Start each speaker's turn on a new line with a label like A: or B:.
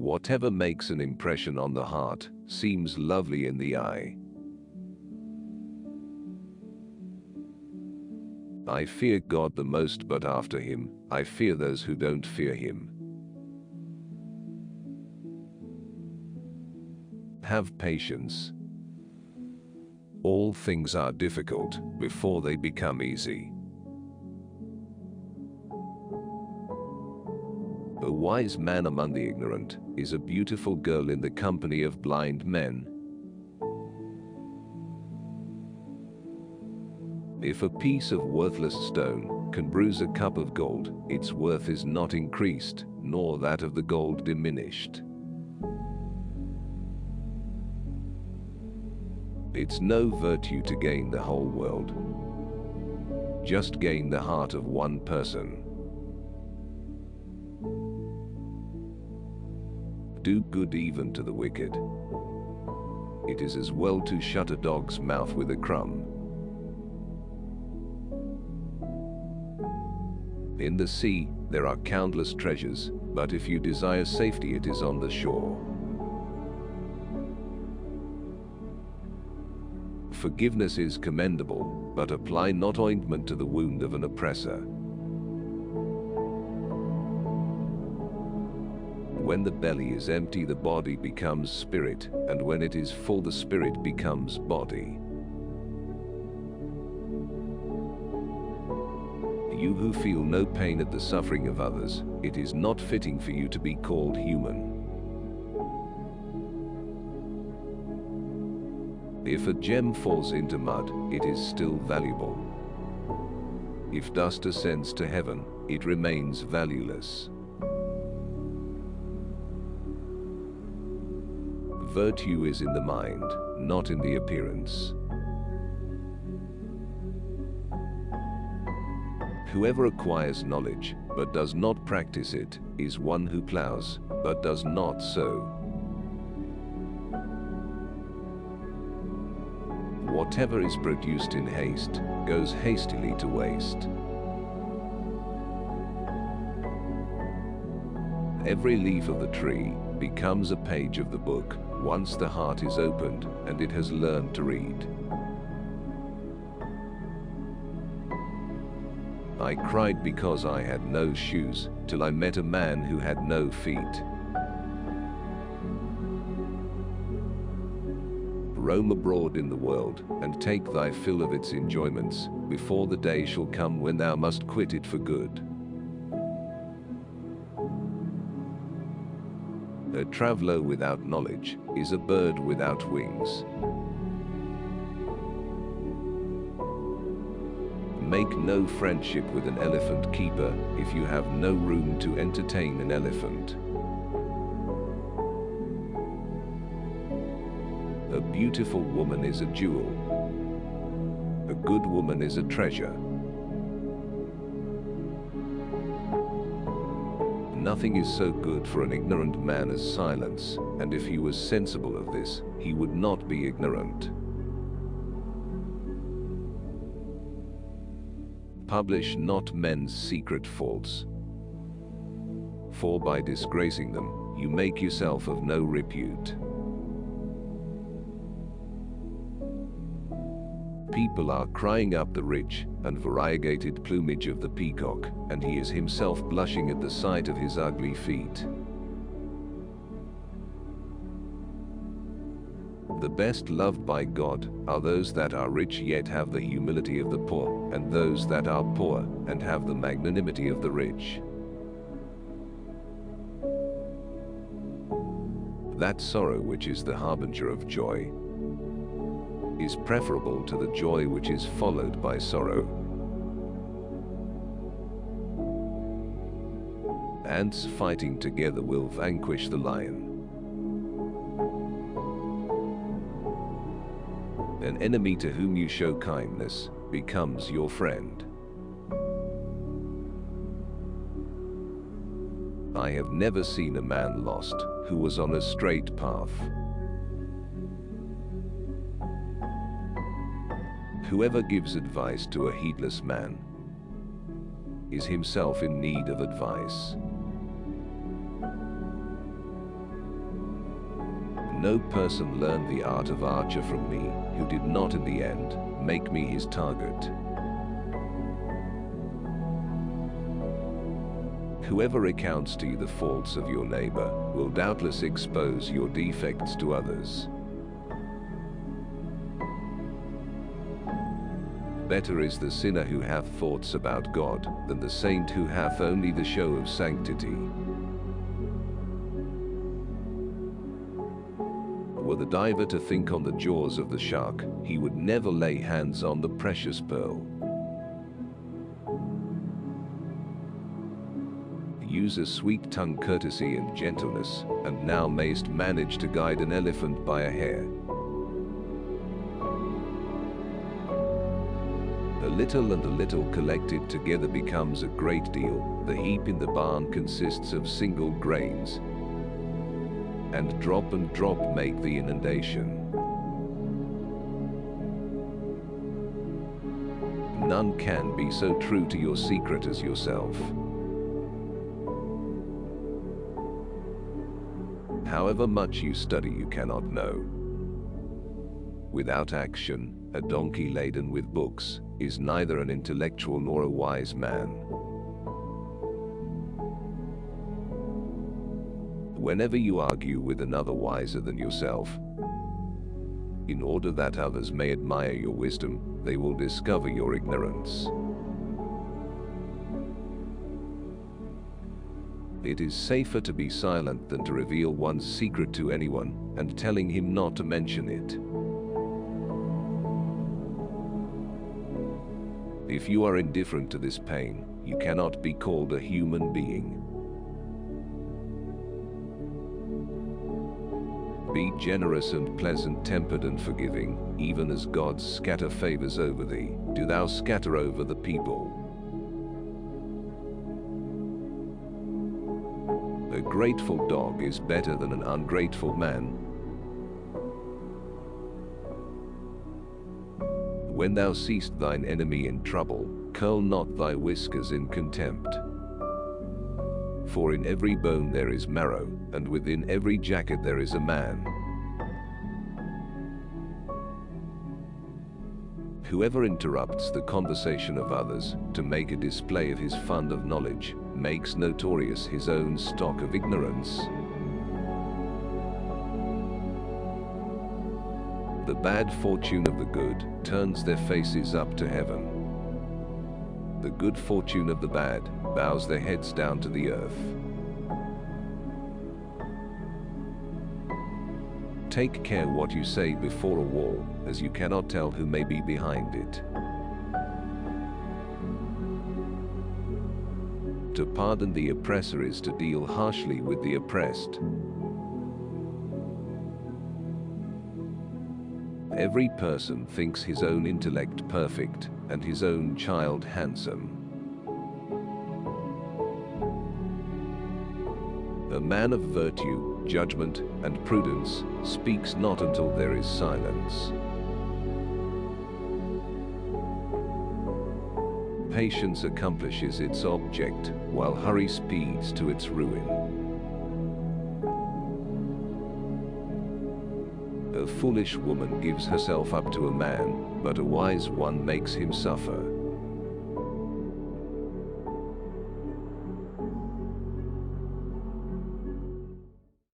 A: Whatever makes an impression on the heart seems lovely in the eye. I fear God the most, but after him, I fear those who don't fear him. Have patience. All things are difficult before they become easy. A wise man among the ignorant is a beautiful girl in the company of blind men. If a piece of worthless stone can bruise a cup of gold, its worth is not increased, nor that of the gold diminished. It's no virtue to gain the whole world. Just gain the heart of one person. Do good even to the wicked. It is as well to shut a dog's mouth with a crumb. In the sea, there are countless treasures, but if you desire safety, it is on the shore. Forgiveness is commendable, but apply not ointment to the wound of an oppressor. When the belly is empty, the body becomes spirit, and when it is full, the spirit becomes body. You who feel no pain at the suffering of others, it is not fitting for you to be called human. If a gem falls into mud, it is still valuable. If dust ascends to heaven, it remains valueless. Virtue is in the mind, not in the appearance. Whoever acquires knowledge, but does not practice it, is one who plows, but does not sow. Whatever is produced in haste, goes hastily to waste. Every leaf of the tree becomes a page of the book, once the heart is opened, and it has learned to read. I cried because I had no shoes, till I met a man who had no feet. Roam abroad in the world, and take thy fill of its enjoyments, before the day shall come when thou must quit it for good. A traveler without knowledge is a bird without wings. Make no friendship with an elephant keeper if you have no room to entertain an elephant. A beautiful woman is a jewel. A good woman is a treasure. Nothing is so good for an ignorant man as silence, and if he was sensible of this, he would not be ignorant. Publish not men's secret faults, for by disgracing them, you make yourself of no repute. People are crying up the rich and variegated plumage of the peacock, and he is himself blushing at the sight of his ugly feet. The best loved by God are those that are rich yet have the humility of the poor, and those that are poor and have the magnanimity of the rich. That sorrow which is the harbinger of joy is preferable to the joy which is followed by sorrow. Ants fighting together will vanquish the lion. An enemy to whom you show kindness becomes your friend. I have never seen a man lost who was on a straight path. Whoever gives advice to a heedless man is himself in need of advice. No person learned the art of archer from me, who did not in the end make me his target. Whoever recounts to you the faults of your neighbor will doubtless expose your defects to others. Better is the sinner who hath thoughts about God than the saint who hath only the show of sanctity. Were the diver to think on the jaws of the shark, he would never lay hands on the precious pearl. Use a sweet-tongued courtesy and gentleness, and now mayst manage to guide an elephant by a hair. A little and a little collected together becomes a great deal. The heap in the barn consists of single grains, and drop make the inundation. None can be so true to your secret as yourself. However much you study, you cannot know. Without action, a donkey laden with books is neither an intellectual nor a wise man. Whenever you argue with another wiser than yourself, in order that others may admire your wisdom, they will discover your ignorance. It is safer to be silent than to reveal one's secret to anyone, and telling him not to mention it. If you are indifferent to this pain, you cannot be called a human being. Be generous and pleasant-tempered and forgiving, even as gods scatter favors over thee, do thou scatter over the people. A grateful dog is better than an ungrateful man. When thou seest thine enemy in trouble, curl not thy whiskers in contempt. For in every bone there is marrow, and within every jacket there is a man. Whoever interrupts the conversation of others to make a display of his fund of knowledge makes notorious his own stock of ignorance. The bad fortune of the good turns their faces up to heaven. The good fortune of the bad bows their heads down to the earth. Take care what you say before a wall, as you cannot tell who may be behind it. To pardon the oppressor is to deal harshly with the oppressed. Every person thinks his own intellect perfect, and his own child handsome. A man of virtue, judgment, and prudence speaks not until there is silence. Patience accomplishes its object, while hurry speeds to its ruin. A foolish woman gives herself up to a man, but a wise one makes him suffer.